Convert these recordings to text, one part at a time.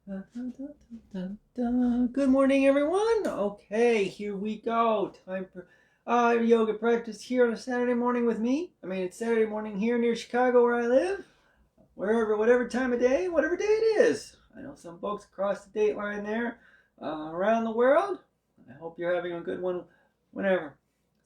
Dun, dun, dun, dun, dun. Good morning, everyone. Okay, here we go. Time for yoga practice here on a Saturday morning with me. It's Saturday morning here near Chicago where I live. Wherever, whatever time of day, whatever day it is. I know some folks across the date line there around the world. I hope you're having a good one whenever.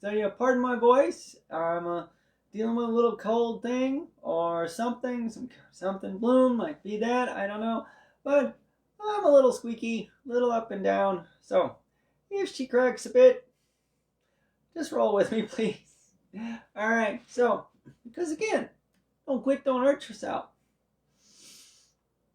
So, pardon my voice. I'm dealing with a little cold thing or something. Something bloom might be that. I don't know. But I'm a little squeaky, a little up and down. So if she cracks a bit, just roll with me, please. All right. So, because again, don't quit, don't hurt yourself.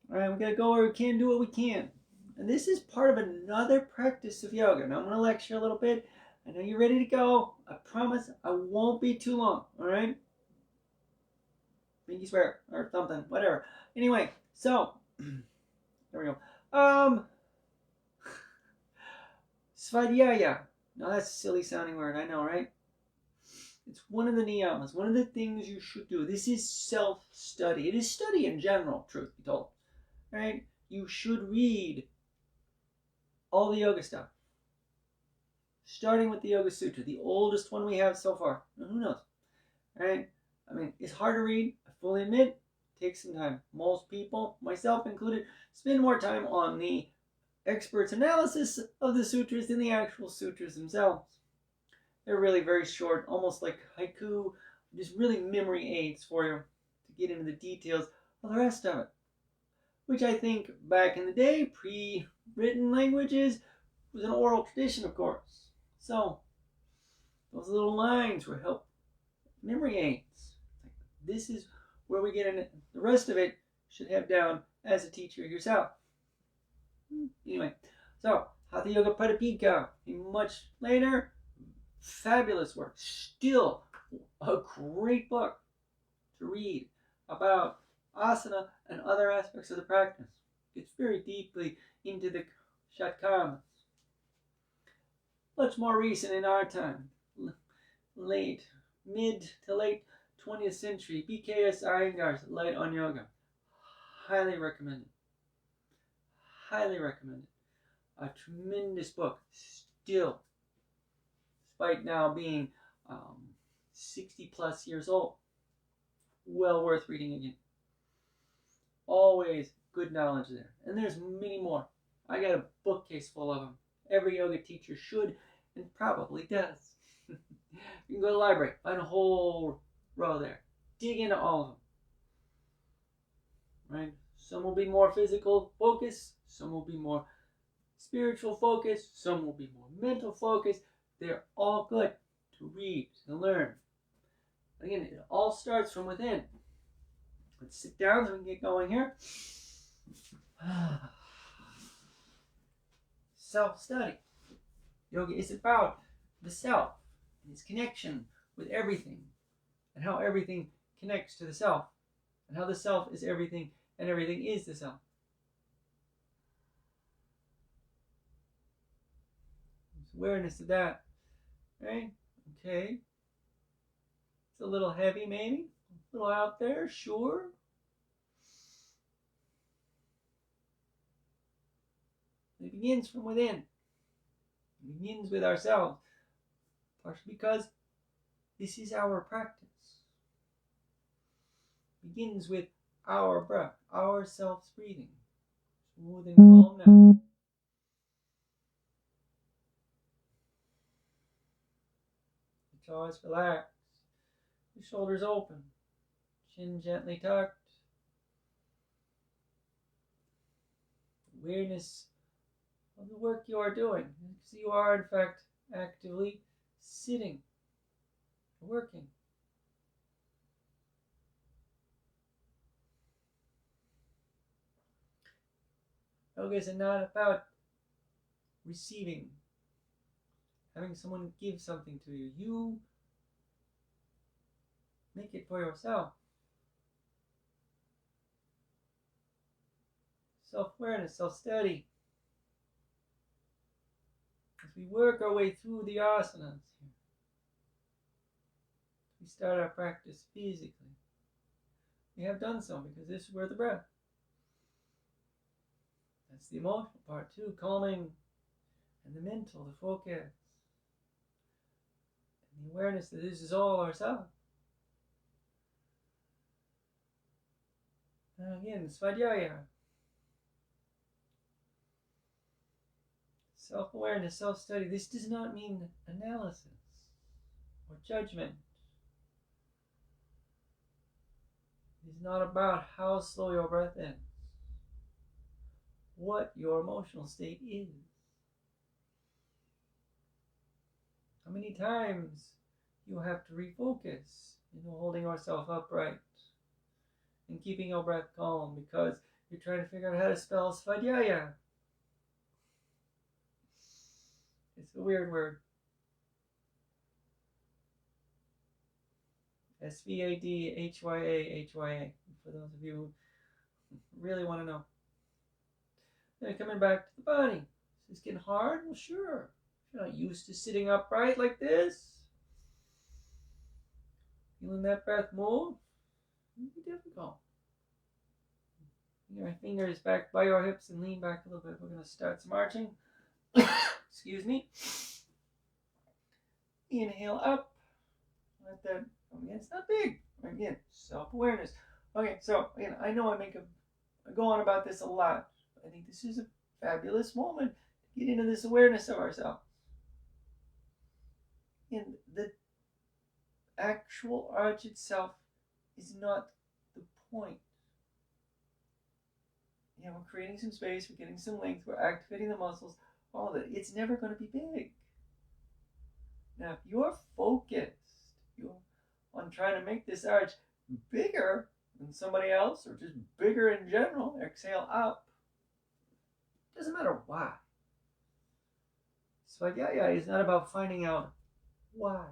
All right, we gotta go where we can, do what we can. And this is part of another practice of yoga. Now I'm gonna lecture a little bit. I know you're ready to go. I promise I won't be too long. All right. Pinky swear or something, whatever. Anyway, so there we go. Svadhyaya. Now that's a silly sounding word, I know, right? It's one of the niyamas, one of the things you should do. This is self-study. It is study in general, truth be told. Right? You should read all the yoga stuff. Starting with the Yoga Sutra, the oldest one we have so far. Now, who knows? Right? It's hard to read, I fully admit. It takes some time. Most people, myself included, spend more time on the experts' analysis of the sutras than the actual sutras themselves. They're really very short, almost like haiku, just really memory aids for you to get into the details of the rest of it. Which I think back in the day, pre-written languages, was an oral tradition, of course. So, those little lines were help memory aids. This is where we get in it. The rest of it should have down as a teacher yourself. Anyway, so Hatha Yoga Pradipika, much later, fabulous work. Still a great book to read about asana and other aspects of the practice. It's very deeply into the shatkamas. Much more recent in our time, mid to late 20th century, BKS Iyengar's Light on Yoga. Highly recommended. Highly recommended. A tremendous book. Still, despite now being 60 plus years old, well worth reading again. Always good knowledge there. And there's many more. I got a bookcase full of them. Every yoga teacher should and probably does. You can go to the library, find a whole row there. Dig into all of them. Right? Some will be more physical focus. Some will be more spiritual focus. Some will be more mental focus. They're all good to read, to learn. Again, it all starts from within. Let's sit down so we can get going here. Self-study. Yoga is about the self and its connection with everything, and how everything connects to the self, and how the self is everything and everything is the self. There's awareness of that, right? Okay. It's a little heavy, maybe. A little out there, sure. It begins from within. It begins with ourselves. Partially because this is our practice. It begins with our breath, our self-breathing. Smooth and calm now. The jaws relax. The shoulders open. Chin gently tucked. Awareness of the work you are doing. So you are, in fact, actively sitting, working. Yoga is not about receiving, having someone give something to you. You make it for yourself. Self-awareness, self-study. As we work our way through the asanas here, we start our practice physically. We have done so because this is where the breath. That's the emotional part too, calming, and the mental, the focus, and the awareness that this is all ourselves. Now again, svadhyaya. Self-awareness, self-study. This does not mean analysis or judgment. It is not about how slow your breath is, what your emotional state is. How many times you have to refocus into holding yourself upright and keeping your breath calm because you're trying to figure out how to spell svadhyaya. It's a weird word. Svadhyaya, for those of you who really want to know. Then coming back to the body. Is this getting hard? Well, sure. If you're not used to sitting upright like this, feeling that breath move, it can be difficult. Bring your fingers back by your hips and lean back a little bit. We're going to start some marching. Excuse me. Inhale up. Let that come again. It's not big. Again, self-awareness. Okay, so again, I know I go on about this a lot. I think this is a fabulous moment to get into this awareness of ourselves. And the actual arch itself is not the point. Yeah, we're creating some space, we're getting some length, we're activating the muscles, all of it. It's never going to be big. Now, if you're focused on trying to make this arch bigger than somebody else, or just bigger in general, exhale up. Doesn't matter why. Svadhyaya is not about finding out why.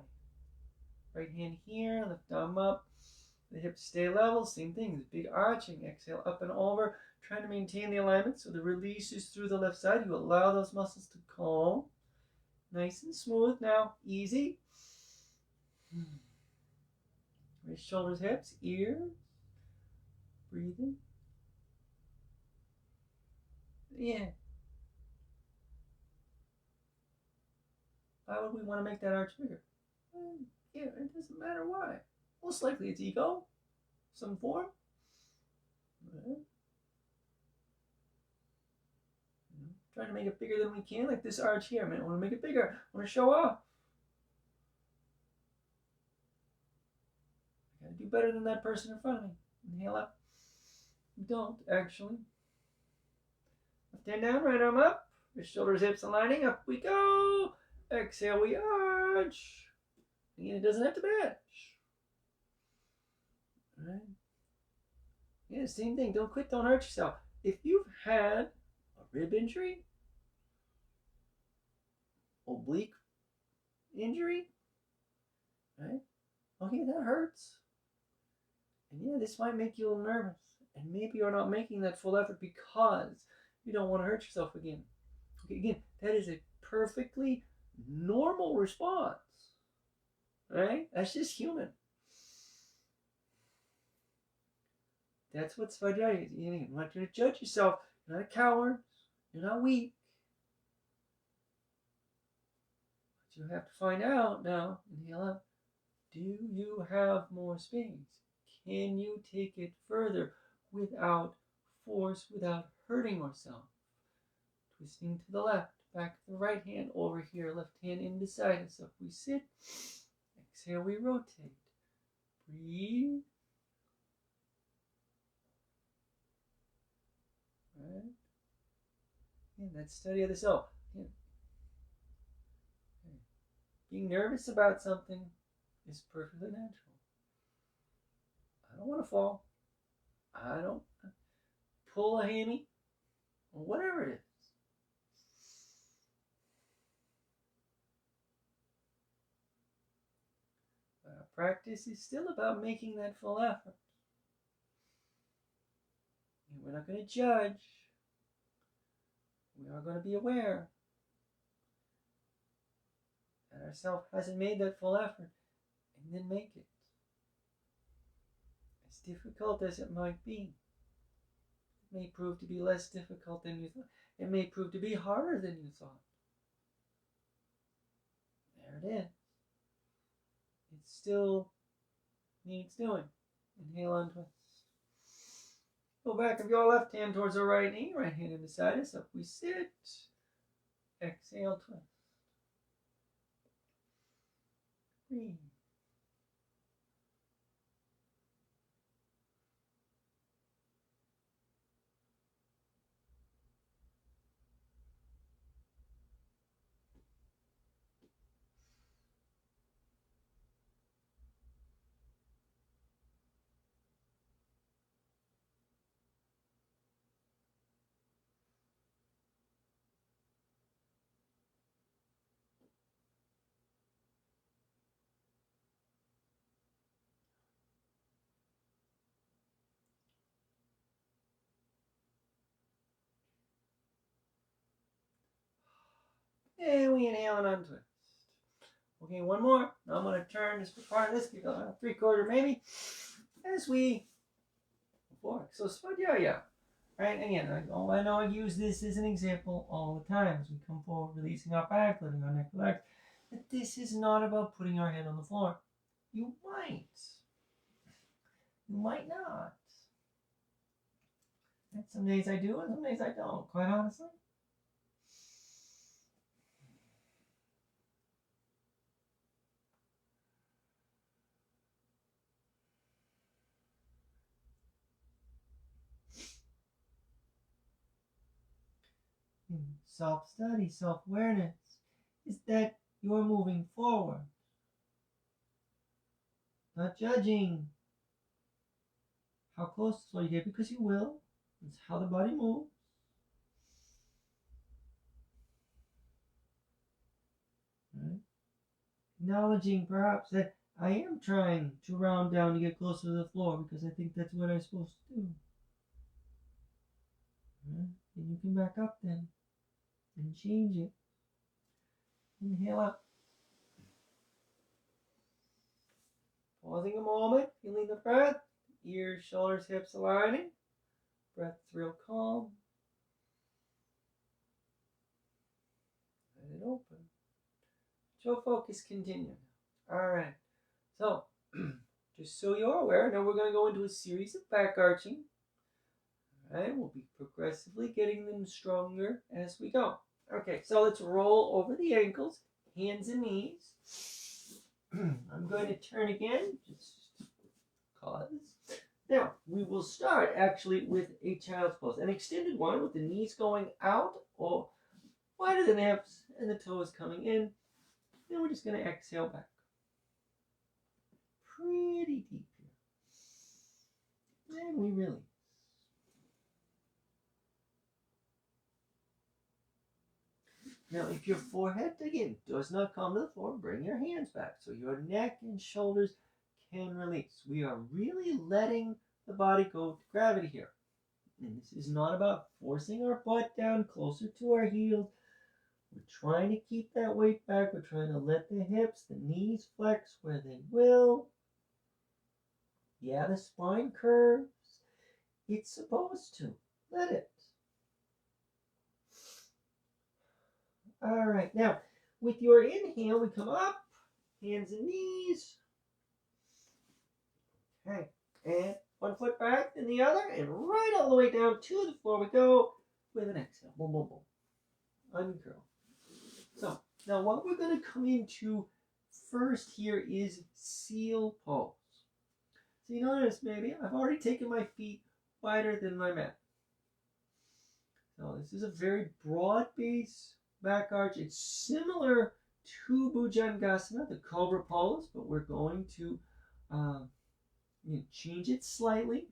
Right hand here, left arm up, the hips stay level, same thing, this big arching, exhale up and over, trying to maintain the alignment so the release is through the left side. You allow those muscles to calm. Nice and smooth now, easy. Wrist, shoulders, hips, ears. Breathing. Yeah. Why would we want to make that arch bigger? Yeah, it doesn't matter why. Most likely it's ego, some form. Right. Trying to make it bigger than we can, like this arch here. Man, I want to make it bigger. I want to show off. I gotta do better than that person in front of me. Inhale up. Don't, actually. Left hand down, right arm up. Wrist, shoulders, hips aligning. Up we go. Exhale, we arch. Again, it doesn't have to match. All right. Yeah, same thing. Don't quit, don't hurt yourself. If you've had a rib injury, oblique injury, right? Okay, that hurts. And yeah, this might make you a little nervous. And maybe you're not making that full effort because you don't want to hurt yourself again. Okay, again, that is a perfectly normal response. Right? That's just human. That's what svadhyaya is. You're not going to judge yourself. You're not a coward. You're not weak. But you have to find out now. Inhale up. Do you have more space? Can you take it further without force, without hurting yourself? Twisting to the left, back to the right hand, over here, left hand in beside us. Up we sit. Exhale, we rotate. Breathe. Right. And that's study of the self. Yeah. Okay. Being nervous about something is perfectly natural. I don't want to fall. I don't pull a hammy, or whatever it is. But our practice is still about making that full effort. And we're not going to judge. We are going to be aware that ourself hasn't made that full effort, and then make it. As difficult as it might be, may prove to be less difficult than you thought. It may prove to be harder than you thought. There it is. It still needs doing. Inhale and twist. Go back of your left hand towards the right knee, right hand beside us. Up we sit. Exhale, twist. Breathe. And we inhale and untwist. Okay, one more. Now I'm going to turn just for part of this, give a 3/4 maybe, as we fork. So Jiya. Right, again, I know I use this as an example all the time as we come forward, releasing our back, letting our neck relax. But this is not about putting our head on the floor. You might not. And some days I do, and some days I don't, quite honestly. Self-study, self-awareness is that you're moving forward, not judging how close to the floor you get, because you will. It's how the body moves. Right? Acknowledging perhaps that I am trying to round down to get closer to the floor because I think that's what I'm supposed to do. Right? And you can back up then and change it. Inhale up. Pausing a moment, feeling the breath. Ears, shoulders, hips aligning. Breath's real calm. Let it open. Show focus continue. Alright. So, just so you're aware, now we're going to go into a series of back arching. Alright, we'll be progressively getting them stronger as we go. Okay, so let's roll over the ankles, hands and knees. I'm going to turn again, just cause. Now, we will start actually with a child's pose, an extended one with the knees going out or wider than the hips and the toes coming in. Then we're just going to exhale back. Pretty deep here. And we release. Now, if your forehead, again, does not come to the floor, bring your hands back so your neck and shoulders can release. We are really letting the body go to gravity here. And this is not about forcing our butt down closer to our heels. We're trying to keep that weight back. We're trying to let the hips, the knees flex where they will. Yeah, the spine curves. It's supposed to. Let it. All right, now with your inhale, we come up, hands and knees. Okay, and one foot back, then the other, and right all the way down to the floor we go with an exhale. Boom, boom, boom. Uncurl. So, now what we're going to come into first here is seal pose. So you notice maybe I've already taken my feet wider than my mat. So this is a very broad base back arch. It's similar to Bhujangasana, the cobra pose, but we're going to change it slightly.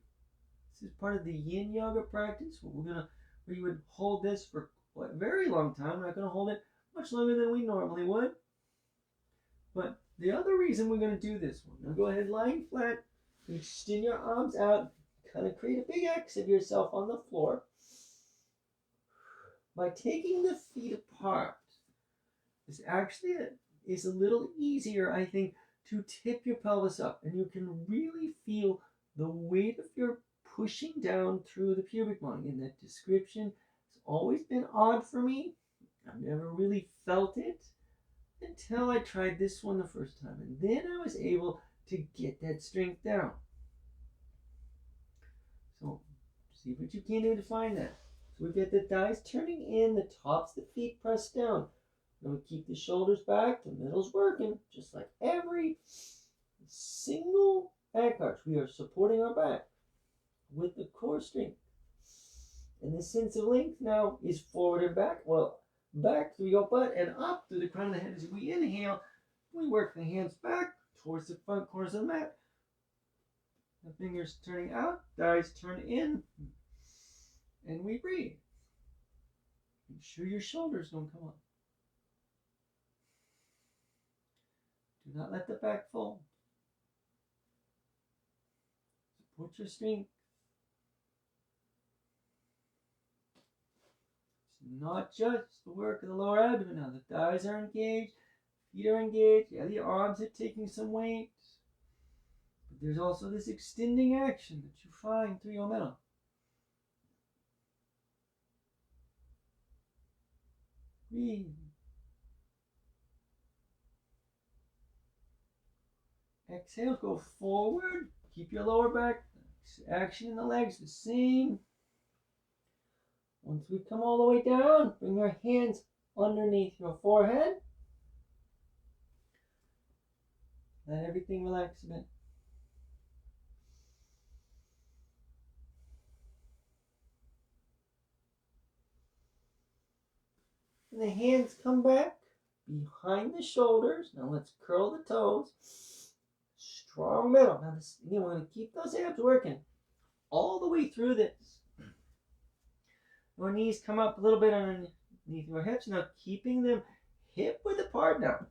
This is part of the yin yoga practice where you would hold this for a very long time. We're not going to hold it much longer than we normally would. But the other reason we're going to do this one, now go ahead, lying flat, extend your arms out, kind of create a big X of yourself on the floor. By taking the feet apart, this actually is a little easier, I think, to tip your pelvis up. And you can really feel the weight of your pushing down through the pubic bone. And that description has always been odd for me. I've never really felt it until I tried this one the first time. And then I was able to get that strength down. So see what you can do to find that. So we get the thighs turning in, the tops of the feet pressed down. Then we keep the shoulders back, the middle's working, just like every single back arch. We are supporting our back with the core strength. And the sense of length now is forward and back. Well, back through your butt and up through the crown of the head. As we inhale, we work the hands back towards the front corners of the mat. The fingers turning out, thighs turn in, and we breathe. Make sure your shoulders don't come up. Do not let the back fold. Support your strength. It's not just the work of the lower abdomen now. The thighs are engaged, feet are engaged. Yeah, the arms are taking some weight. But there's also this extending action that you find through your middle. Breathe. Exhale, go forward. Keep your lower back. Action in the legs the same. Once we come all the way down, bring your hands underneath your forehead. Let everything relax a bit. And the hands come back behind the shoulders. Now let's curl the toes. Strong middle. Now this, again, we're going to keep those abs working all the way through this. Your knees come up a little bit underneath your hips. Now keeping them hip width apart now.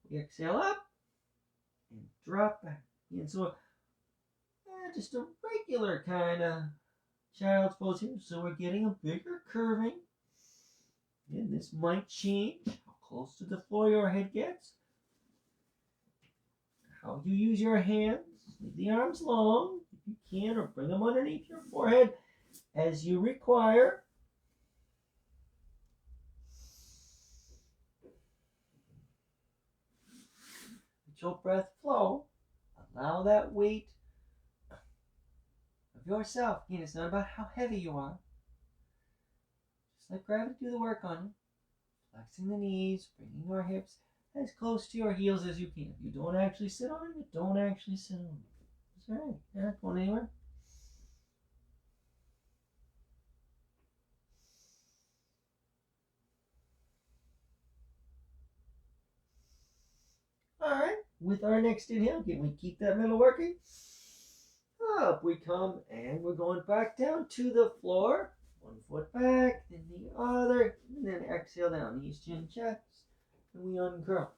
We exhale up and drop back. And so just a regular kind of child's pose here. So we're getting a bigger curving. And this might change how close to the floor your head gets. How you use your hands. Leave the arms long if you can, or bring them underneath your forehead as you require. Let your breath flow. Allow that weight of yourself. Again, it's not about how heavy you are. Just let gravity do the work on you. Flexing the knees, bringing your hips as close to your heels as you can. If you don't actually sit on it, you don't actually sit on it. It's all right. You're not going anywhere. All right. With our next inhale, again, we keep that middle working. Up we come, and we're going back down to the floor. One foot back, then the other, and then exhale down. Knees, chin, chest, and we uncurl.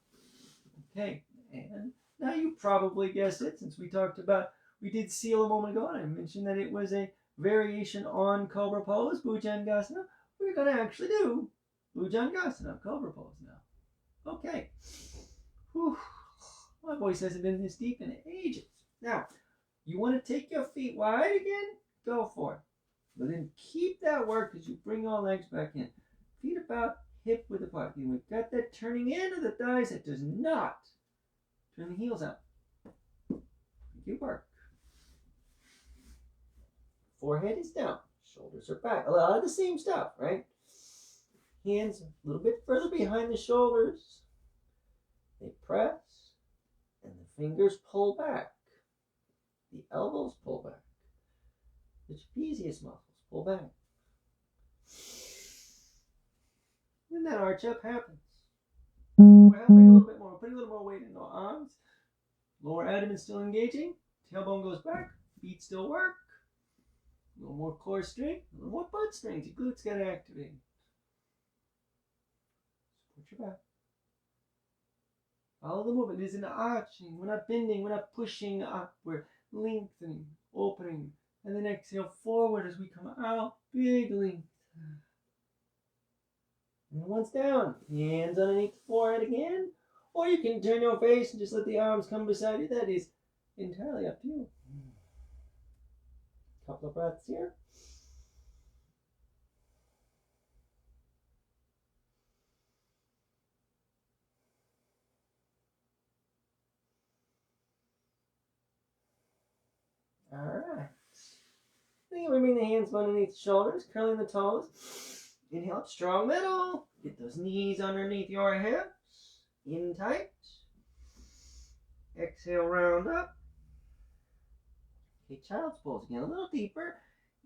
Okay, and now you probably guessed it, since we talked about, we did seal a moment ago, and I mentioned that it was a variation on Cobra Pose, Bhujangasana. We're going to actually do Bhujangasana, Cobra Pose now. Okay. Whew. My voice hasn't been this deep in ages. Now, you want to take your feet wide again? Go for it. But then keep that work as you bring your legs back in. Feet about hip width apart. And we've got that turning in of the thighs that does not turn the heels out. Good work. Forehead is down. Shoulders are back. A lot of the same stuff, right? Hands a little bit further behind the shoulders. They press. And the fingers pull back. The elbows pull back. The trapezius muscles pull back. And that arch up happens. We're helping a little bit more. We're putting a little more weight in our arms. Lower abdomen still engaging. Tailbone goes back. Feet still work. A little more core strength. A little more butt strength. Your glutes got to activate. Support your back. Follow the movement. It isn't arching. We're not bending. We're not pushing up. We're lengthening, opening. And then exhale forward as we come out. Big length. And once down, hands underneath the forehead again. Or you can turn your face and just let the arms come beside you. That is entirely up to you. Couple of breaths here. All right. Then we bring the hands underneath the shoulders, curling the toes. Inhale up, strong middle. Get those knees underneath your hips. In tight. Exhale, round up. Okay, child's pose again, a little deeper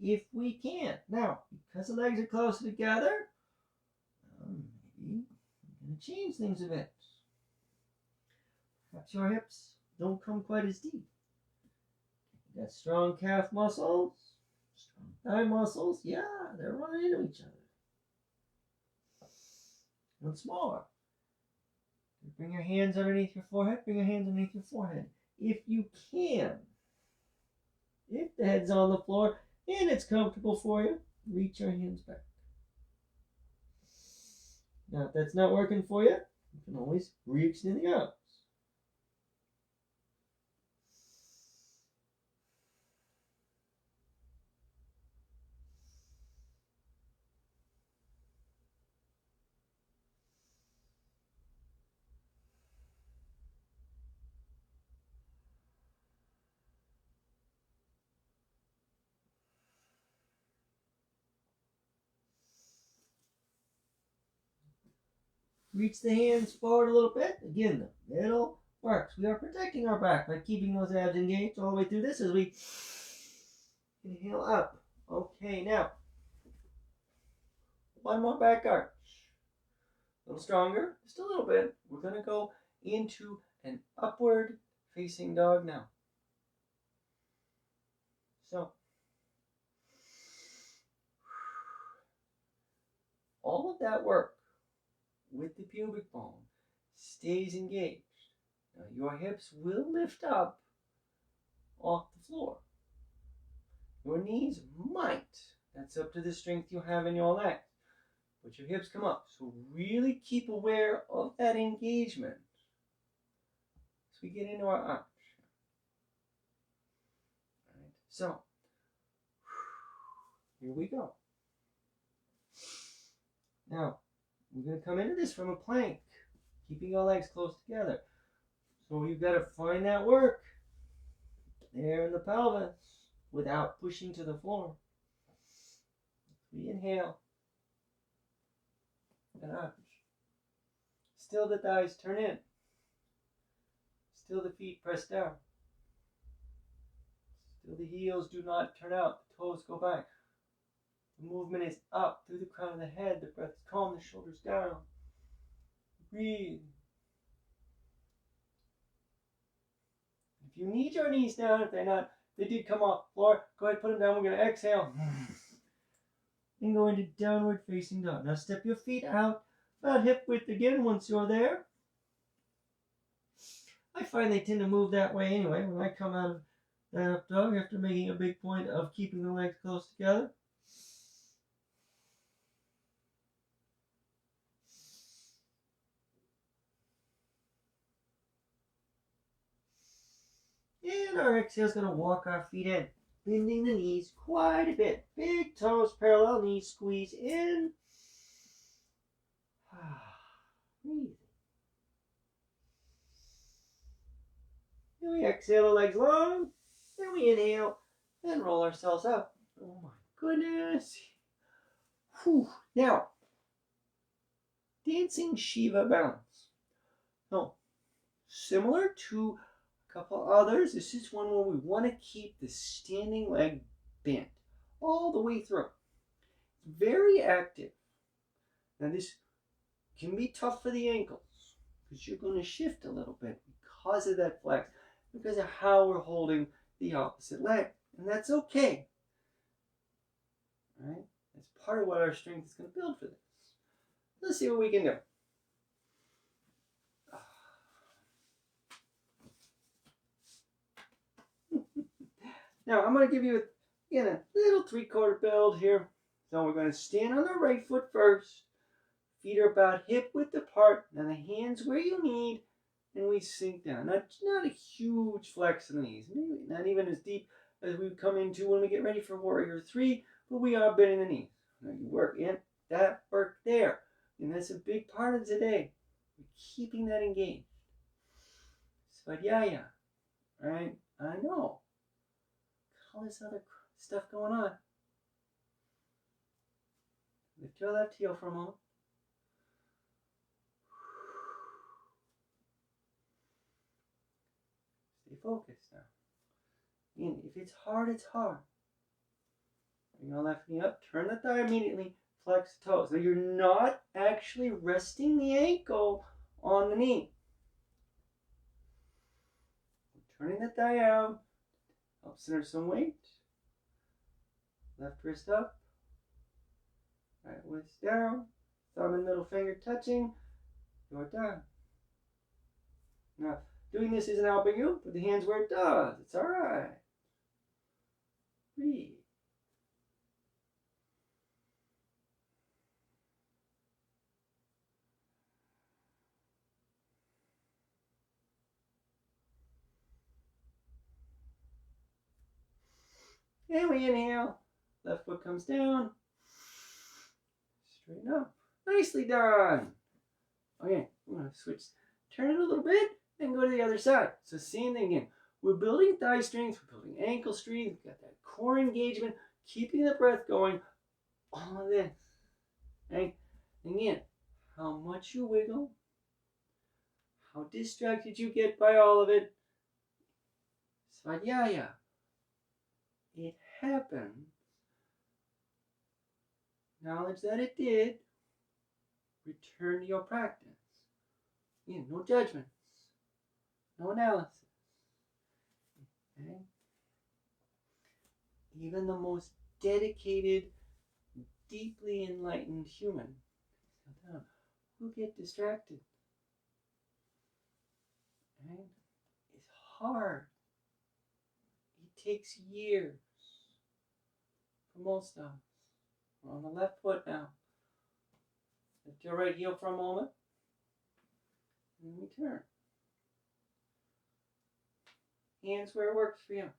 if we can. Now, because the legs are closer together, maybe I'm going to change things a bit. Perhaps your hips don't come quite as deep. You got strong calf muscles, strong thigh muscles. Yeah, they're running into each other. Once more. Bring your hands underneath your forehead. Bring your hands underneath your forehead. If you can. If the head's on the floor and it's comfortable for you, reach your hands back. Now, if that's not working for you, you can always re-extend the arms. Reach the hands forward a little bit. Again, the middle works. We are protecting our back by keeping those abs engaged all the way through this as we inhale up. Okay, now, one more back arch. A little stronger, just a little bit. We're going to go into an upward facing dog now. So, all of that work with the pubic bone stays engaged. Now, your hips will lift up off the floor. Your knees might. That's up to the strength you have in your legs. But your hips come up. So really keep aware of that engagement as we get into our arch. All right, so here we go. Now, we're going to come into this from a plank, keeping our legs close together. So you've got to find that work there in the pelvis without pushing to the floor. We inhale and arch. Still the thighs turn in. Still the feet press down. Still the heels do not turn out. The toes go back. The movement is up through the crown of the head. The breath is calm. The shoulders down. Breathe. If you need your knees down, if they're not, they did come off the floor, go ahead and put them down. We're going to exhale. And go into downward facing dog. Now step your feet out about hip width again once you're there. I find they tend to move that way anyway when I come out of that up dog after making a big point of keeping the legs close together. And our exhale is going to walk our feet in, bending the knees quite a bit. Big toes parallel, knees squeeze in. Breathe. Then we exhale the legs long. Then we inhale and roll ourselves up. Oh my goodness. Whew. Now, dancing Shiva balance. So, similar to a couple others, this is one where we want to keep the standing leg bent all the way through. It's very active. Now, this can be tough for the ankles because you're going to shift a little bit because of that flex, because of how we're holding the opposite leg. And that's okay. All right? That's part of what our strength is going to build for this. Let's see what we can do. Now, I'm going to give you again a little three-quarter build here. So we're going to stand on the right foot first. Feet are about hip width apart. Now the hands where you need. And we sink down. Not a huge flex in the knees. Maybe not even as deep as we come into when we get ready for Warrior 3, but we are bending the knees. Now you work in that work there. And that's a big part of today. We're keeping that engaged. Svadhyaya. Right? I know. All this other stuff going on. Lift your left heel for a moment. Stay focused now. And if it's hard, it's hard. Bring your left knee up. Turn the thigh immediately. Flex the toes. So you're not actually resting the ankle on the knee. Turning the thigh out. Help center some weight. Left wrist up. Right wrist down. Thumb and middle finger touching. You're done. Now, doing this isn't helping you. Put the hands where it does. It's all right. Breathe. And we inhale. Left foot comes down. Straighten up. Nicely done. Okay, I'm going to switch. Turn it a little bit and go to the other side. So same thing again. We're building thigh strength. We're building ankle strength. We've got that core engagement. Keeping the breath going. All of this. Right? Again, how much you wiggle. How distracted you get by all of it. Svadhyaya. It happened. Acknowledge that it did. Return to your practice. Again, no judgments. No analysis. Okay? Even the most dedicated, deeply enlightened human will get distracted. Okay? It's hard. It takes years for most of us. We're on the left foot now. Lift your right heel for a moment. And then we turn. Hands where it works for you.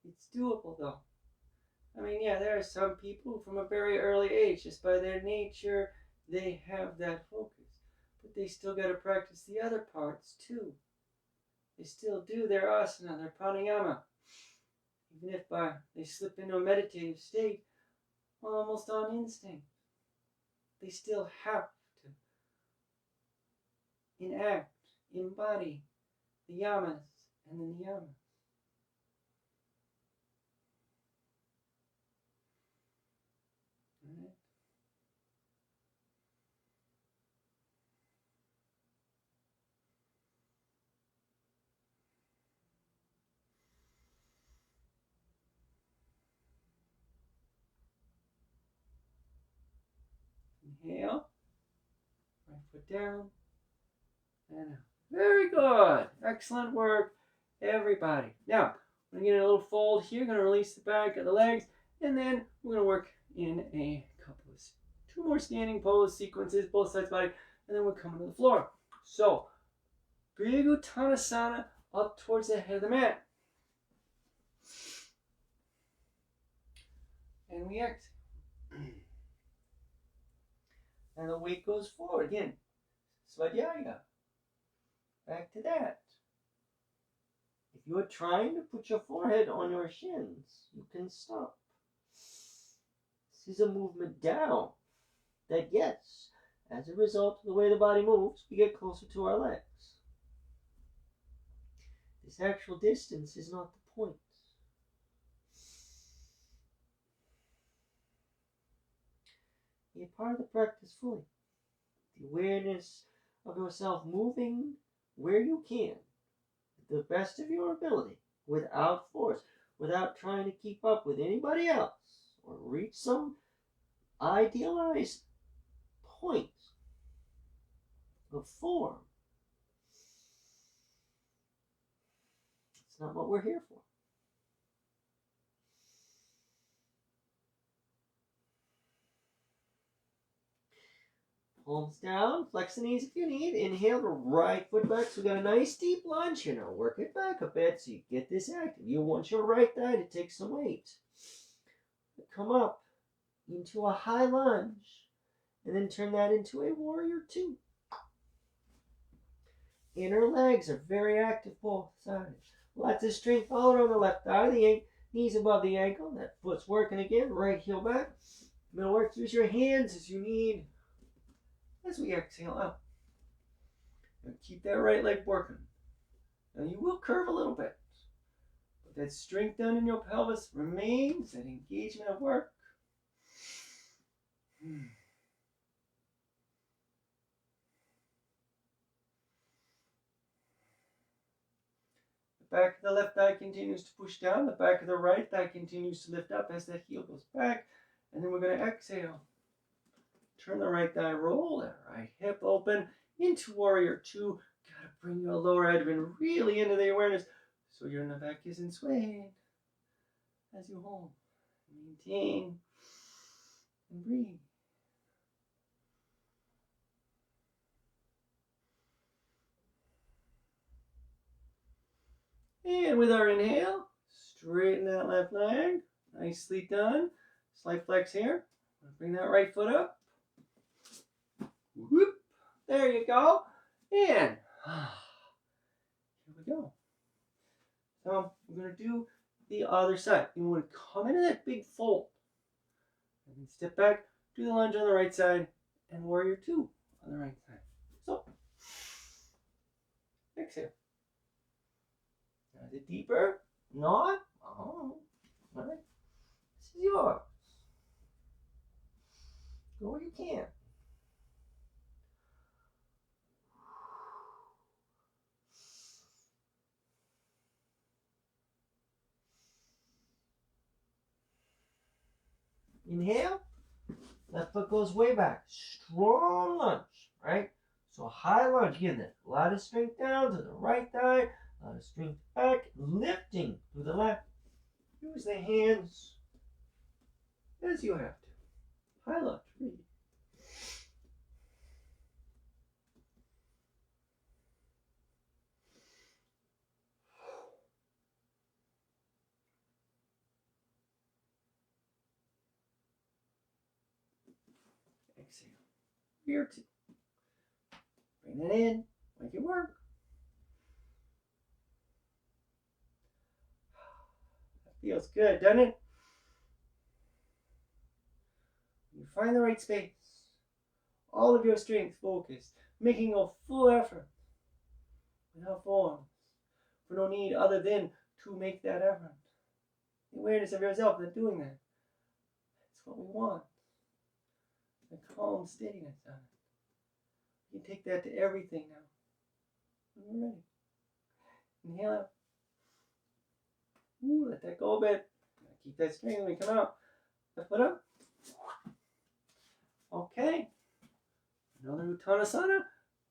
It's doable though. I mean, yeah, there are some people from a very early age, just by their nature, they have that focus. But they still got to practice the other parts too. They still do their asana, their pranayama. Even if they slip into a meditative state, almost on instinct. They still have to enact, embody the yamas and the niyamas. Inhale, right foot down, and out. Very good. Excellent work, everybody. Now, we're going to get a little fold here. Going to release the back of the legs, and then we're going to work in a couple of two more standing pose sequences, both sides of the body, and then we're coming to the floor. So, big Uttanasana up towards the head of the mat. And we exhale. And the weight goes forward. Again, Svadhyaya. Back to that. If you're trying to put your forehead on your shins, you can stop. This is a movement down. That, yes, as a result of the way the body moves, we get closer to our legs. This actual distance is not the point. Be a part of the practice fully. The awareness of yourself moving where you can, to the best of your ability, without force, without trying to keep up with anybody else, or reach some idealized point of form. It's not what we're here for. Palms down, flex the knees if you need. Inhale the right foot back. So we got a nice deep lunge here. Now work it back a bit so you get this active. You want your right thigh to take some weight. Come up into a high lunge. And then turn that into a warrior two. Inner legs are very active both sides. Lots of strength all around the left thigh. The knees above the ankle. That foot's working again. Right heel back. Middle work. Use your hands as you need. As we exhale out. And keep that right leg working. Now you will curve a little bit. But that strength down in your pelvis remains. That engagement of work. The back of the left thigh continues to push down. The back of the right thigh continues to lift up as that heel goes back. And then we're going to exhale. Turn the right thigh, roll that right hip open into warrior two. Got to bring your lower abdomen really into the awareness so your back isn't swaying as you hold. Maintain and breathe. And with our inhale, straighten that left leg. Nicely done. Slight flex here. Bring that right foot up. Whoop. There you go. And here we go. So we're going to do the other side. You want to come into that big fold. And then step back, do the lunge on the right side, and warrior two on the right side. So, exhale. Now is it deeper? Not? Oh, all right. This is yours. Go where you can. Inhale, left foot goes way back. Strong lunge, right? So high lunge, again, that a lot of strength down to the right thigh, a lot of strength back, lifting to the left. Use the hands as you have to. High lunge, breathe. Exhale. Here two. Bring it in. Make it work. That feels good, doesn't it? You find the right space. All of your strength focused. Making a full effort. Without forms. For no need other than to make that effort. The awareness of yourself that's doing that. That's what we want. The calm steadiness of it. You can take that to everything now. When you're ready. Inhale out. Ooh, let that go a bit. Keep that strength when we come out. Left foot up. Okay. Another Uttanasana.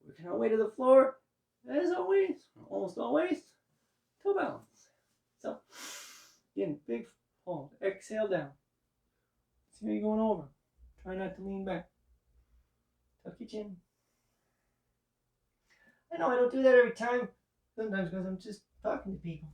Working our way to the floor. As always, almost always, toe balance. So, again, big hold. Exhale down. See how you're going over. Try not to lean back. Tuck your chin. I know I don't do that every time. Sometimes because I'm just talking to people.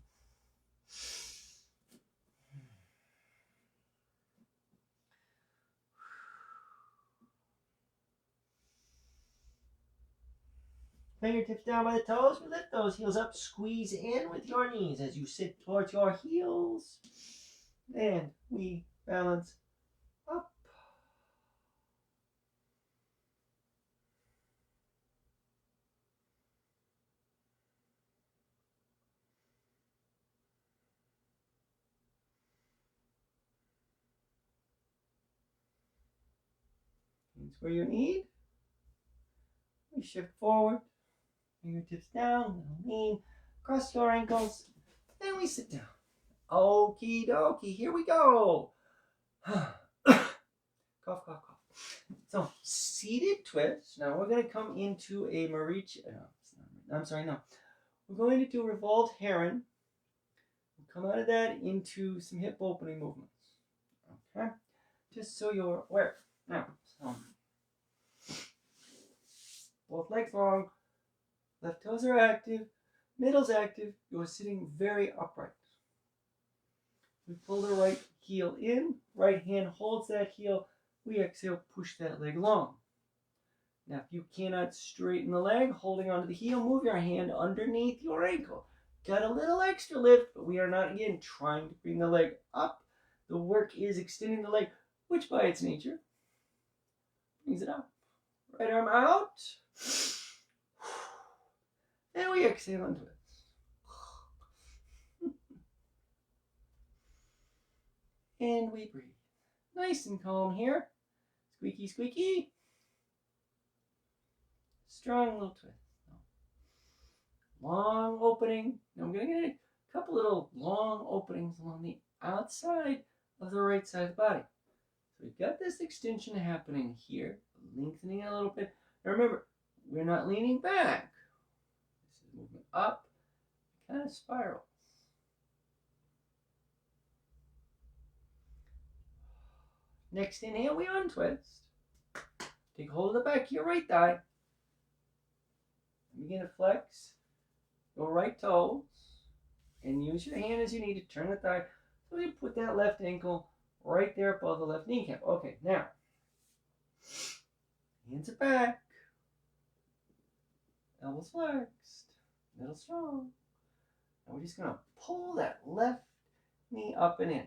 Fingertips down by the toes. We lift those heels up. Squeeze in with your knees as you sit towards your heels. And we balance up. Hands where you need. We shift forward. Fingertips down, lean, cross your ankles, then we sit down. Okie dokie, here we go. Cough, cough, cough. So, seated twist. Now we're going to come into a Marichi. I'm sorry, no. We're going to do revolved heron. We'll come out of that into some hip opening movements. Okay? Just so you're aware. Now, so Both legs long. Left toes are active. Middle's active. You're sitting very upright. We pull the right heel in. Right hand holds that heel. We exhale, push that leg long. Now, if you cannot straighten the leg, holding onto the heel, move your hand underneath your ankle. Got a little extra lift, but we are not, again, trying to bring the leg up. The work is extending the leg, which by its nature brings it up. Right arm out. And we exhale into it. And we breathe. Nice and calm here. Squeaky, squeaky. Strong little twist. Long opening. Now I'm going to get a couple little long openings along the outside of the right side of the body. So we've got this extension happening here, lengthening it a little bit. Now remember, we're not leaning back. This is movement up, kind of spirals. Next inhale, we untwist. Take hold of the back of your right thigh. Begin to flex your right toes and use your hand as you need to turn the thigh. So you put that left ankle right there above the left kneecap. Okay, now, hands are back, elbows flexed, middle strong. And we're just going to pull that left knee up and in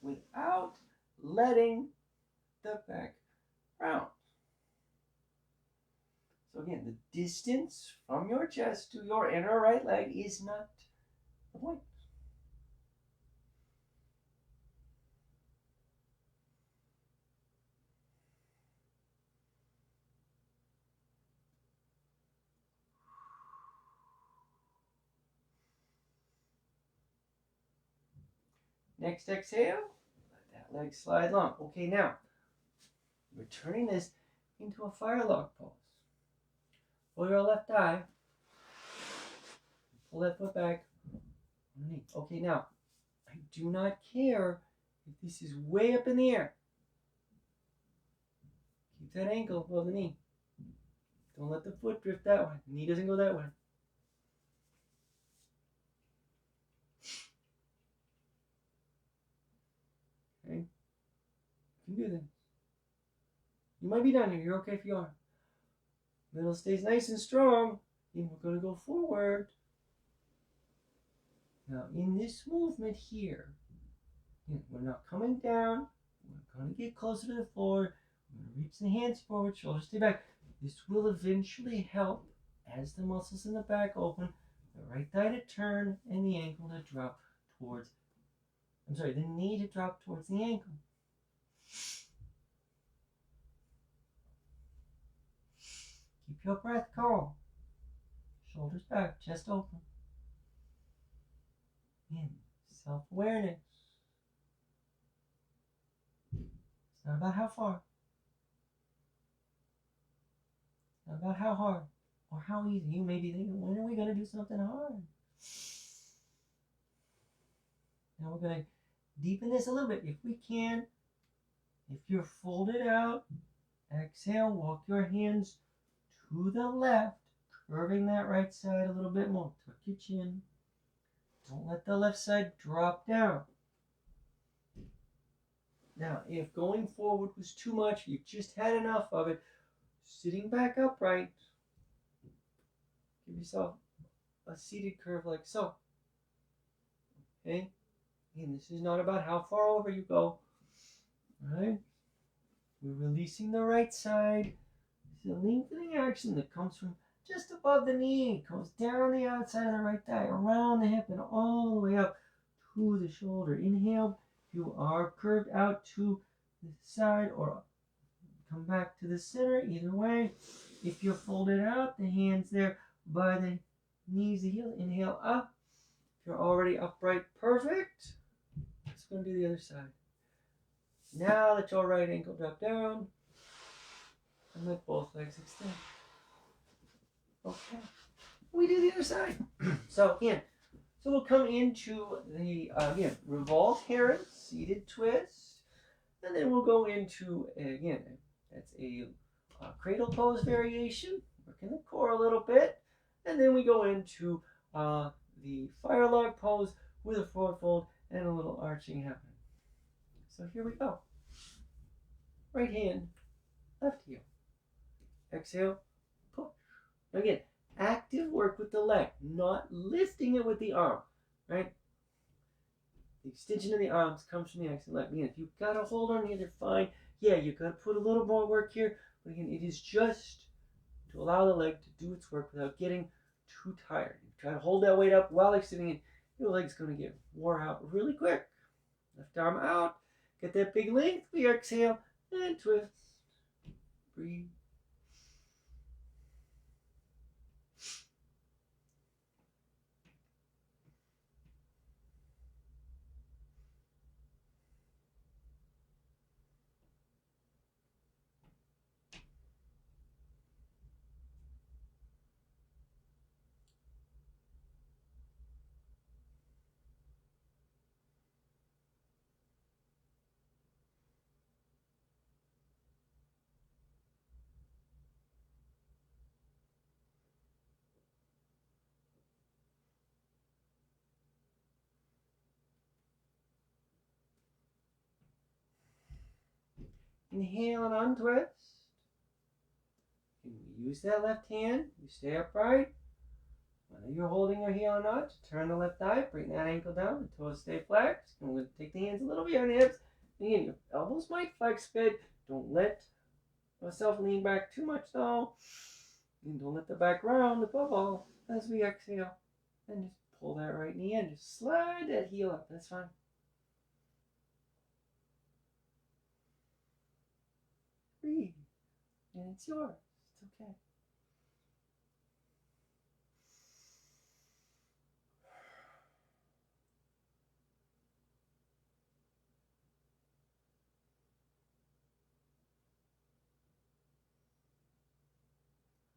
without letting the back round. So again, the distance from your chest to your inner right leg is not the point. Next exhale, let that leg slide long. Okay, now, we're turning this into a fire log pose. Pull your left eye. Pull that foot back. Underneath. Okay, now, I do not care if this is way up in the air. Keep that ankle above the knee. Don't let the foot drift that way. The knee doesn't go that way. Okay? You can do this. You might be done here. You're okay if you are. Middle stays nice and strong. And we're going to go forward. Now, in this movement here, we're not coming down. We're going to get closer to the floor. We're going to reach the hands forward, shoulders stay back. This will eventually help as the muscles in the back open, the right thigh to turn, and the ankle to drop towards, the knee to drop towards the ankle. Keep your breath calm. Shoulders back, chest open. In self-awareness. It's not about how far. It's not about how hard or how easy. You may be thinking, when are we going to do something hard? Now we're going to deepen this a little bit if we can. If you're folded out, exhale, walk your hands to the left, curving that right side a little bit more. Tuck your chin. Don't let the left side drop down. Now, if going forward was too much, you've just had enough of it, sitting back upright, give yourself a seated curve like so. Okay? Again, this is not about how far over you go. All right? We're releasing the right side. This is a lengthening action that comes from just above the knee, goes down the outside of the right thigh, around the hip, and all the way up to the shoulder. Inhale, you are curved out to the side or come back to the center, either way. If you're folded out, the hands there by the knees, the heel, inhale up. If you're already upright, perfect. Let's go and do the other side. Now let your right ankle drop down and let both legs extend. Okay, we do the other side. So we'll come into the, revolved heron, seated twist, and then we'll go into, again, that's a cradle pose variation. working the core a little bit, and then we go into the fire log pose with a forward fold and a little arching happening. So here we go. Right hand, left heel. Exhale, push. Again, active work with the leg, not lifting it with the arm, right? The extension of the arms comes from the exhale leg. Again, if you've got a hold on either, fine. Yeah, you've got to put a little more work here, but again, it is just to allow the leg to do its work without getting too tired. You try to hold that weight up while extending it, your leg's going to get wore out really quick. Left arm out, get that big length, we exhale, and twist. Breathe. Inhale and untwist. And we use that left hand. You stay upright. Whether you're holding your heel or not, turn the left thigh, bring that ankle down, the toes stay flexed. And we're going to take the hands a little behind the hips. Again, your elbows might flex a bit. Don't let yourself lean back too much though. And don't let the back round above all as we exhale. And just pull that right knee in. Just slide that heel up. That's fine. Breathe. And it's yours. It's okay.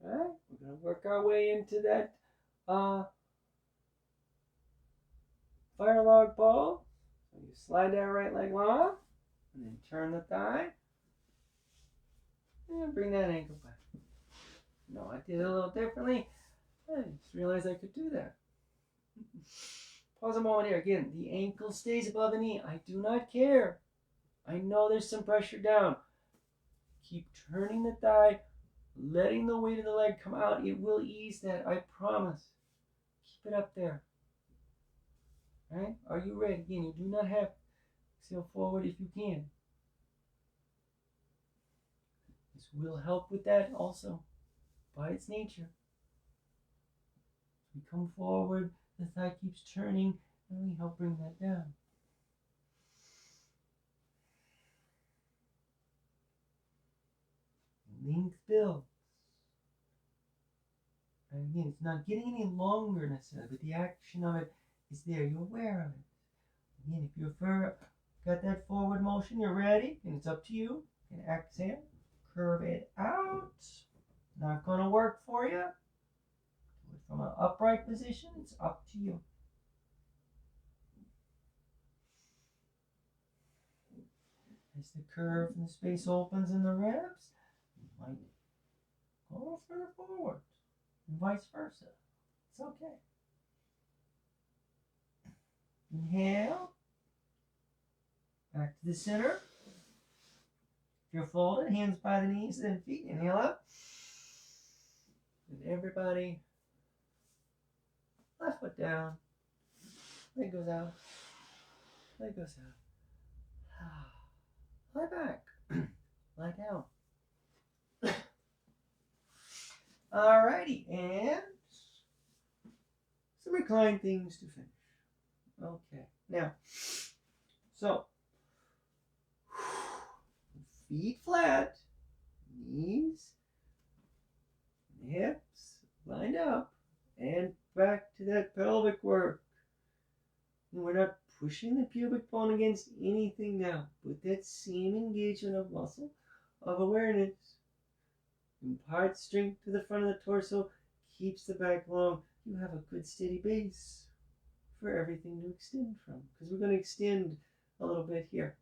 Alright, we're going to work our way into that fire log ball. So you slide that right leg long, and then turn the thigh, and bring that ankle back. No, I did it a little differently. I just realized I could do that. Pause a moment here. Again, the ankle stays above the knee. I do not care. I know there's some pressure down. Keep turning the thigh, letting the weight of the leg come out. It will ease that, I promise. Keep it up there. All right? Are you ready? Again, you do not have to exhale forward if you can. This will help with that also, by its nature. We come forward, the thigh keeps turning, and we help bring that down. Length builds. And again, it's not getting any longer necessarily, but the action of it is there. You're aware of it. Again, if you're got that forward motion, you're ready, and it's up to you. You can exhale, curve it out. Not going to work for you. Do it from an upright position. It's up to you. As the curve and the space opens in the ribs, you might go a little further forward, and vice versa. It's okay. Inhale. Back to the center. If you're folded, hands by the knees, then feet. Inhale up. And everybody, left foot down. Leg goes out. Leg goes out. Lie back. Lie down. Alrighty, and some reclined things to finish. Okay, now, so, feet flat, knees, hips lined up, and back to that pelvic work. And we're not pushing the pubic bone against anything now. With that same engagement of muscle, of awareness. Imparts strength to the front of the torso, keeps the back long. You have a good steady base for everything to extend from. Because we're going to extend a little bit here.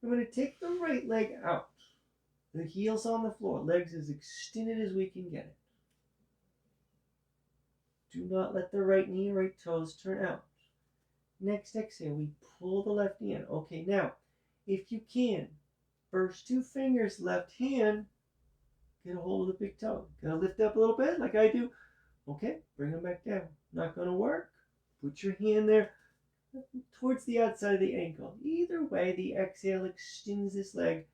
We're going to take the right leg out. The heels on the floor, legs as extended as we can get it. Do not let the right knee and right toes turn out. Next exhale, we pull the left knee in. Okay, now, if you can, first two fingers, left hand, get a hold of the big toe. Gotta lift up a little bit like I do. Okay, bring them back down. Not gonna work. Put your hand there towards the outside of the ankle. Either way, the exhale extends this leg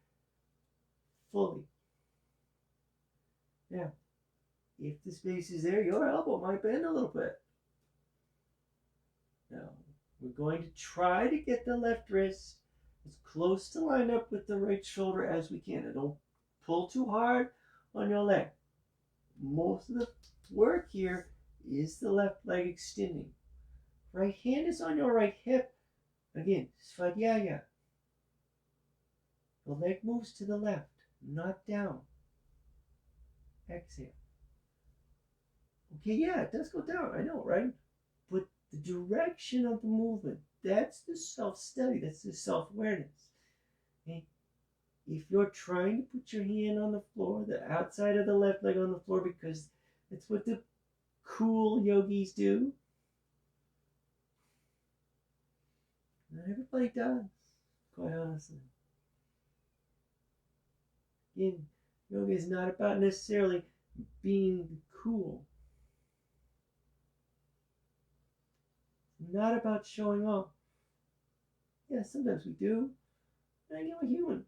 fully. Now, if the space is there, your elbow might bend a little bit. Now, we're going to try to get the left wrist as close to line up with the right shoulder as we can. And don't pull too hard on your leg. Most of the work here is the left leg extending. Right hand is on your right hip. Again, Svadhyaya. The leg moves to the left, not down. Exhale. Okay, yeah, it does go down. I know, right? But the direction of the movement, that's the self-study. That's the self-awareness. Okay? If you're trying to put your hand on the floor, the outside of the left leg on the floor, because that's what the cool yogis do, not everybody does, quite honestly. Again, yoga is not about necessarily being cool. It's not about showing off. Yeah, sometimes we do. And we're human.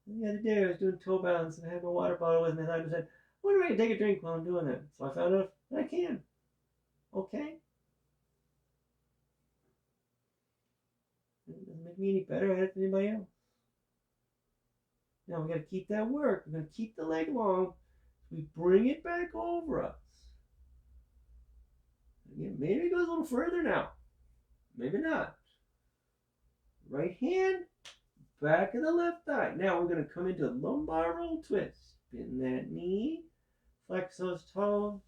And the other day I was doing toe balance and I had my water bottle with me and I said, I wonder if I can take a drink while I'm doing it. So I found out that I can. Okay. It doesn't make me any better at it than anybody else. Now we got to keep that work. We're going to keep the leg long. We bring it back over us. Again, maybe it goes a little further now. Maybe not. Right hand, back of the left thigh. Now we're going to come into lumbar roll twist. Bend that knee. Flex those toes.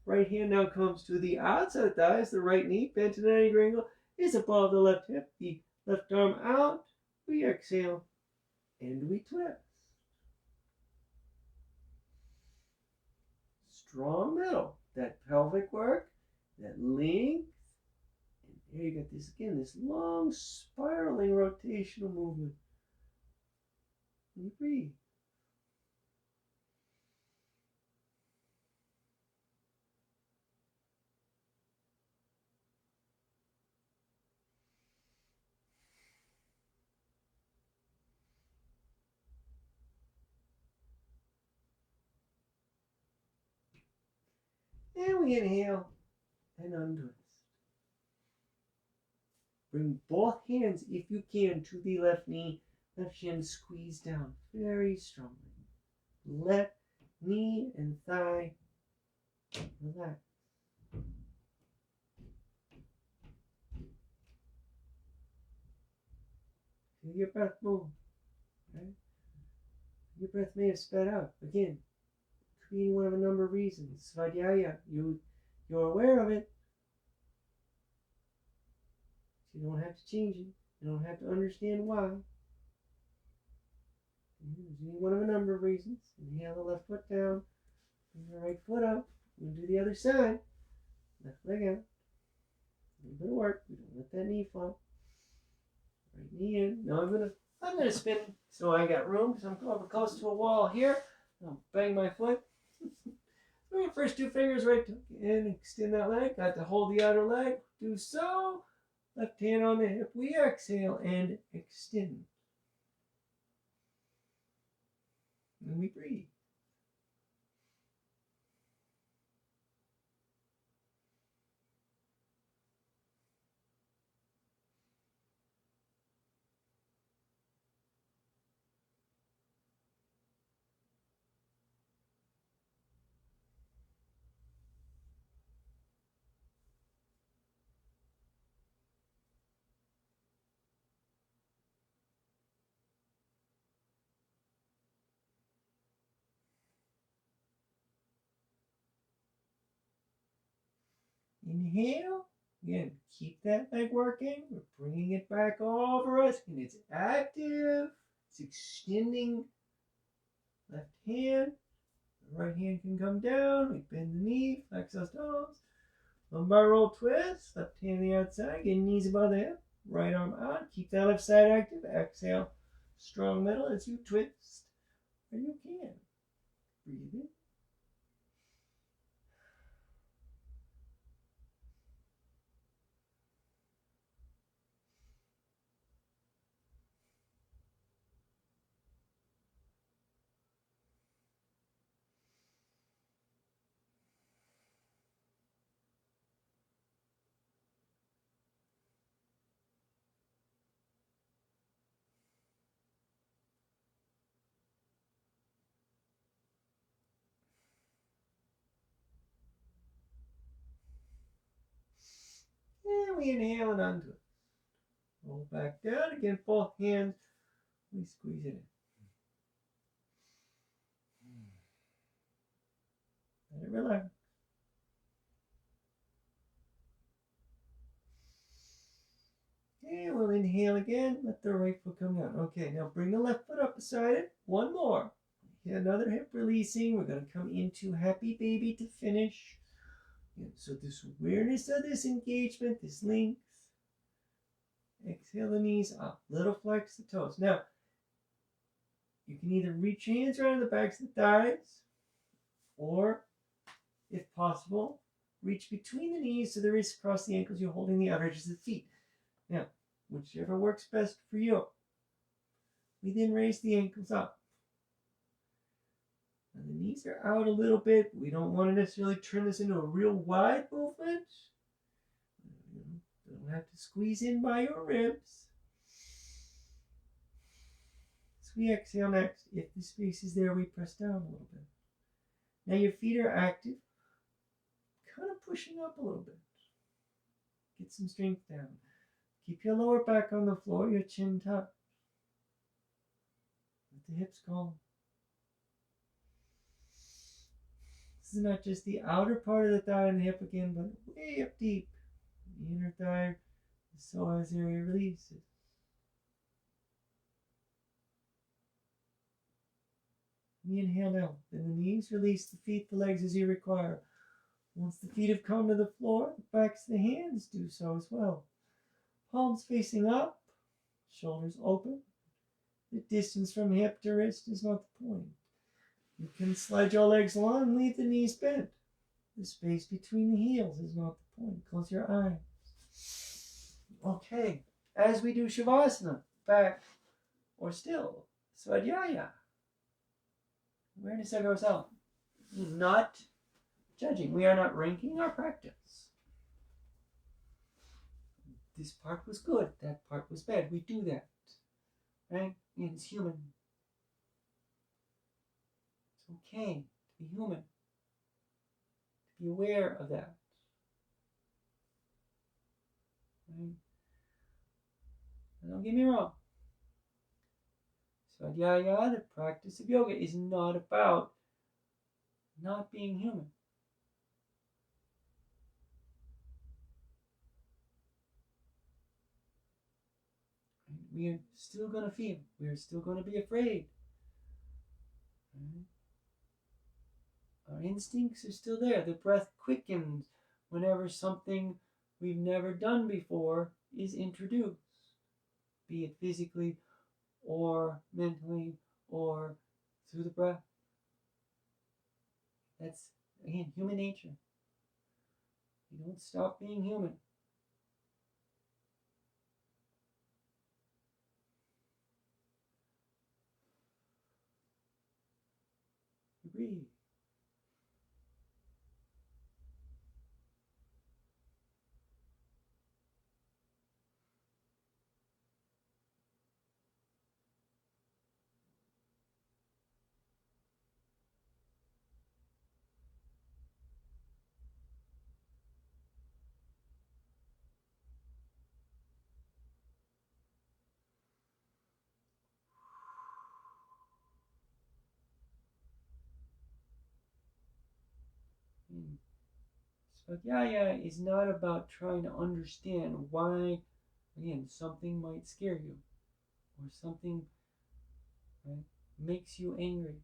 Right hand now comes to the outside of the thighs. The right knee, bent at an 90-degree angle, is above the left hip. The left arm out. We exhale. And we twist. Strong middle. That pelvic work, that length. And here you got this again, this long spiraling rotational movement. And you breathe. And we inhale and untwist. Bring both hands, if you can, to the left knee. Left shin squeeze down very strongly. Let knee and thigh relax. Feel your breath move. Okay? Your breath may have sped up. Again, could be one of a number of reasons. Svadhyaya, you're aware of it. You don't have to change it. You don't have to understand why. There's one of a number of reasons. Inhale the left foot down. Bring the right foot up. We'll do the other side. Left leg out. A little bit of work. We don't let that knee fall. Right knee in. Now I'm gonna spin so I got room because I'm over close to a wall here. I'll bang my foot. Bring your first two fingers right in. Extend that leg. Got to hold the outer leg. Do so. Left hand on the hip. We exhale and extend. And we breathe. Inhale Again, keep that leg working. We're bringing it back over us, and it's active. It's extending. Left hand. The right hand can come down. We bend the knee, flex those toes. Lumbar roll twist. Left hand on the outside. Get knees above the hip. Right arm out. Keep that left side active. Exhale. Strong middle as you twist. Or you can. Breathe in. And we inhale and onto it. Roll back down. Again, both hands. We squeeze it in. Let it relax. And we'll inhale again. Let the right foot come down. Okay, now bring the left foot up beside it. One more. Hit another hip releasing. We're going to come into happy baby to finish. And so this awareness of this engagement, this length. Exhale the knees up. Little flex the toes. Now, you can either reach your hands around the backs of the thighs, or, if possible, reach between the knees so the wrists cross the ankles. You're holding the outer edges of the feet. Now, whichever works best for you. We then raise the ankles up. Now the knees are out a little bit. We don't want to necessarily turn this into a real wide movement. You don't have to squeeze in by your ribs. As we exhale next, if the space is there, we press down a little bit. Now your feet are active. Kind of pushing up a little bit. Get some strength down. Keep your lower back on the floor, your chin tucked. Let the hips calm. This is not just the outer part of the thigh and the hip again, but way up deep. The inner thigh, the psoas area releases. We inhale now. Then the knees release the feet, the legs as you require. Once the feet have come to the floor, the backs of the hands do so as well. Palms facing up, shoulders open. The distance from hip to wrist is not the point. You can slide your legs along and leave the knees bent. The space between the heels is not the point. Close your eyes. Okay, as we do Shavasana, back or still, Svadhyaya. Awareness that goes out. Not judging. We are not ranking our practice. This part was good. That part was bad. We do that. Right? It's human. It's okay to be human. To be aware of that. Right? And don't get me wrong. Svadhyaya, the practice of yoga, is not about not being human. We are still going to feel. We are still going to be afraid. Right? Our instincts are still there. The breath quickens whenever something we've never done before is introduced, be it physically or mentally or through the breath. That's, again, human nature. You don't stop being human. You breathe. Svadhyaya is not about trying to understand why, again, something might scare you or something, right, makes you angry.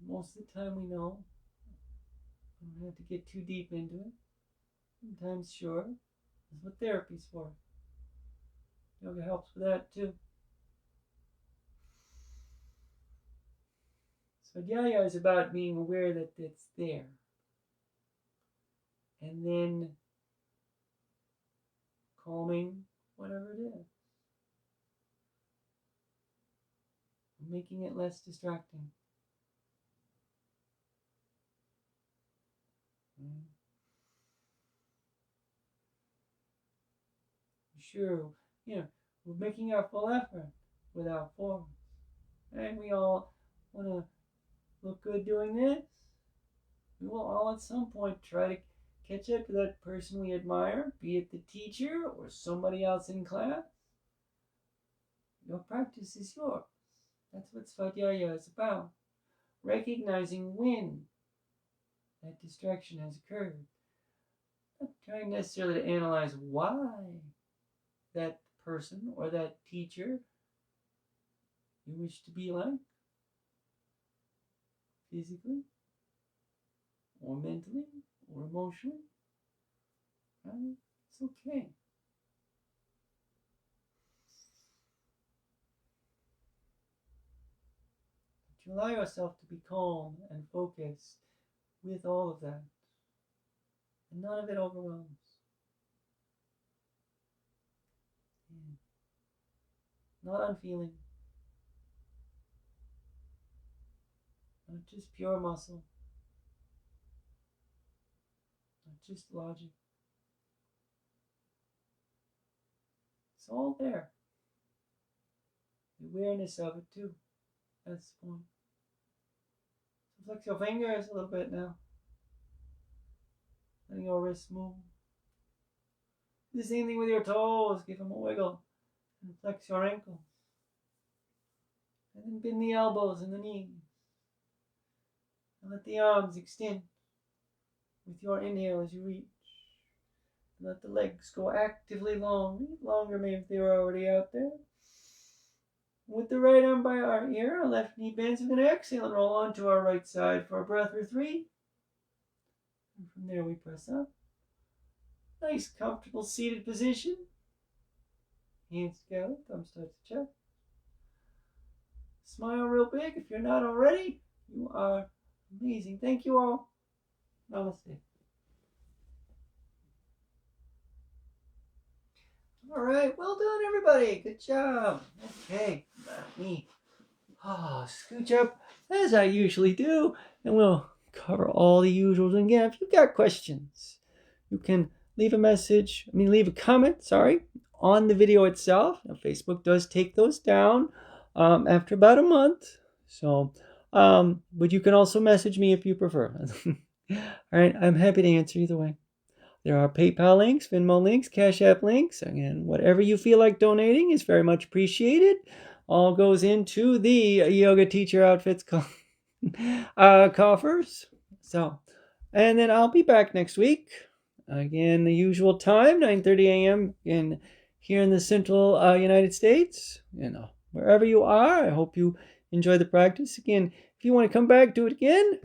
Most of the time we know. We don't have to get too deep into it. Sometimes, sure, that's what therapy's for. Yoga helps with that too. Svadhyaya is about being aware that it's there. And then calming whatever it is. Making it less distracting. Sure, we're making our full effort without force. And we all want to look good doing this. We will all at some point try to catch up to that person we admire, be it the teacher or somebody else in class. Your practice is yours. That's what Svadhyaya is about. Recognizing when that distraction has occurred. Not trying necessarily to analyze why that person or that teacher you wish to be like, physically, or mentally, or emotionally. Right? It's okay. But you allow yourself to be calm and focused with all of that. And none of it overwhelms. Not unfeeling. Not just pure muscle. Not just logic. It's all there. The awareness of it too. That's the point. So flex your fingers a little bit now. Letting your wrists move. Do the same thing with your toes. Give them a wiggle. And flex your ankles. And then bend the elbows and the knees. And let the arms extend with your inhale as you reach. And let the legs go actively long. Longer maybe if they were already out there. With the right arm by our ear, our left knee bends. We're going to exhale and roll onto our right side for a breath or 3. And from there we press up. Nice, comfortable seated position. Hands together, thumbs touch the chest. Smile real big if you're not already. You are amazing. Thank you all. Namaste. All right, well done, everybody. Good job. Okay, let me scooch up as I usually do, and we'll cover all the usuals. And again, if you've got questions, you can leave a comment, on the video itself. Now, Facebook does take those down after about a month. So, but you can also message me if you prefer. All right, I'm happy to answer either way. There are PayPal links, Venmo links, CashApp links. Again, whatever you feel like donating is very much appreciated. All goes into the yoga teacher outfits coffers. So, and then I'll be back next week. Again, the usual time, 9:30 a.m. Here in the central United States. Wherever you are, I hope you enjoy the practice. Again, if you want to come back, do it again.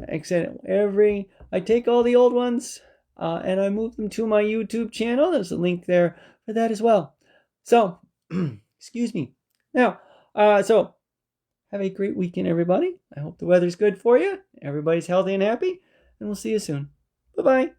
I take all the old ones and I move them to my YouTube channel. There's a link there for that as well. So, excuse me. Now, so have a great weekend, everybody. I hope the weather's good for you. Everybody's healthy and happy, and we'll see you soon. Bye-bye.